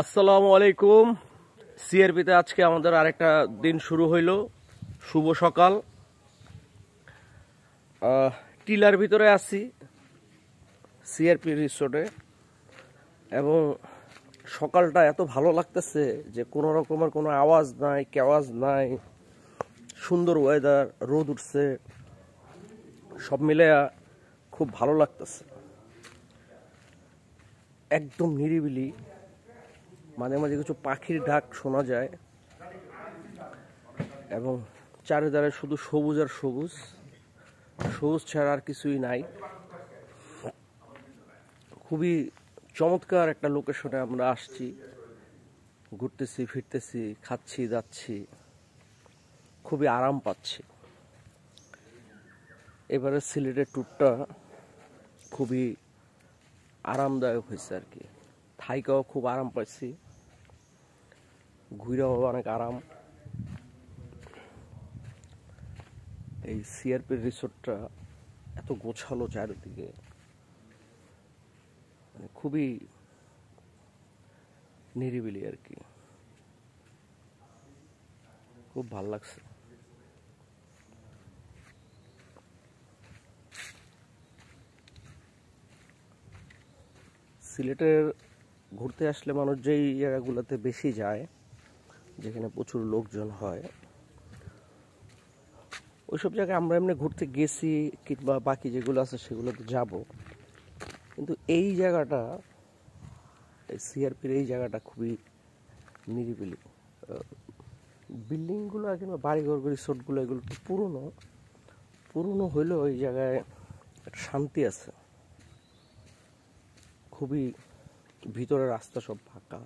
আসসালামু আলাইকুম। সিআরপিতে আজকে আমাদের আরেকটা দিন শুরু হইল। শুভ সকাল। টিলার ভিতরে আছি সিআরপি রিসোর্টে, এবং সকালটা এত ভালো লাগতেছে যে কোনো রকমের কোনো আওয়াজ নাই, কেওয়াজ নাই, সুন্দর ওয়েদার, রোদ উঠছে, সব মিলে খুব ভালো লাগতেছে। একদম নিরিবিলি, মাঝে মাঝে কিছু পাখির ডাক শোনা যায়, এবং চারিধারে শুধু সবুজ আর সবুজ, সবুজ ছাড়া আর কিছুই নাই। খুবই চমৎকার একটা লোকেশনে আমরা আসছি, ঘুরতেছি, ফিরতেছি, খাচ্ছি, যাচ্ছি, খুবই আরাম পাচ্ছি। এবারে সিলেটের ট্যুরটা খুবই আরামদায়ক হয়েছে আর কি। থাইকাও খুব আরাম পাইছি, ঘুরেও অনেক আরাম। এই সিআরপি রিসোর্টটা এত গোছালো চারিদিকে, মানে খুবই নিরিবিলি আর কি, খুব ভাল লাগছে। সিলেটের ঘুরতে আসলে মানুষ যেই জায়গাগুলোতে বেশি যায়, যেখানে প্রচুর লোকজন হয়, ওইসব জায়গায় আমরা এমনি ঘুরতে গেছি, কিংবা বাকি যেগুলো আছে সেগুলোতে যাব, কিন্তু এই জায়গাটা, সিআরপির এই জায়গাটা খুবই নিরিবিলি। বিল্ডিংগুলো কিংবা বাড়িঘর, রিসোর্টগুলো এগুলো একটু পুরনো পুরনো হইলেও এই জায়গায় একটা শান্তি আছে। খুবই ভিতরে রাস্তা সব ফাঁকা,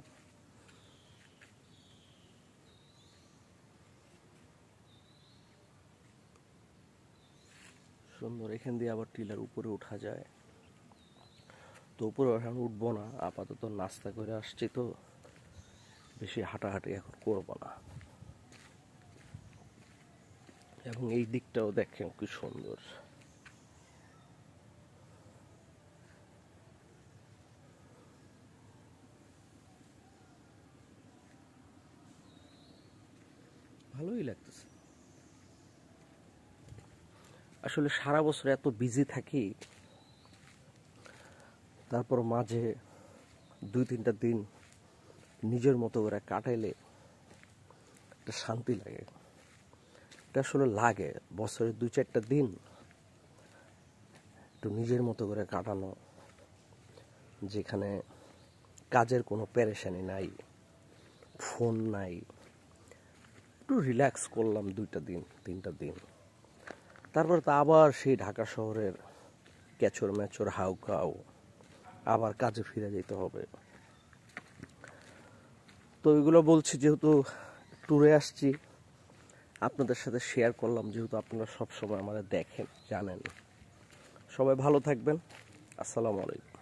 সুন্দর। এখান দিয়ে আবার টিলার উপরে উঠা যায়, তো উপরে এখন উঠবো না, আপাতত নাস্তা করে আসছি, তো বেশি হাঁটাহাঁটি এখন করবো না। এবং এই দিকটাও দেখেন কি সুন্দর। ভালোই লাগতেছে। আসলে সারা বছর এত বিজি থাকি, তারপর মাঝে 2-3টা দিন নিজের মতো করে কাটাইলে একটা শান্তি লাগে। এটা আসলে লাগে, বছরে 2-4টা দিন একটু নিজের মতো করে কাটানো, যেখানে কাজের কোনো পেরেশানি নাই, ফোন নাই, একটু রিল্যাক্স করলাম 2টা দিন 3টা দিন, তারপর তো আবার সেই ঢাকা শহরের কেচর মেচর হাউকাউ, আবার কাজে ফিরে যেতে হবে। তো এগুলো বলছি যেহেতু ট্যুরে আসছি, আপনাদের সাথে শেয়ার করলাম, যেহেতু আপনারা সবসময় আমাদের দেখেন, জানেন। সবাই ভালো থাকবেন। আসসালামু আলাইকুম।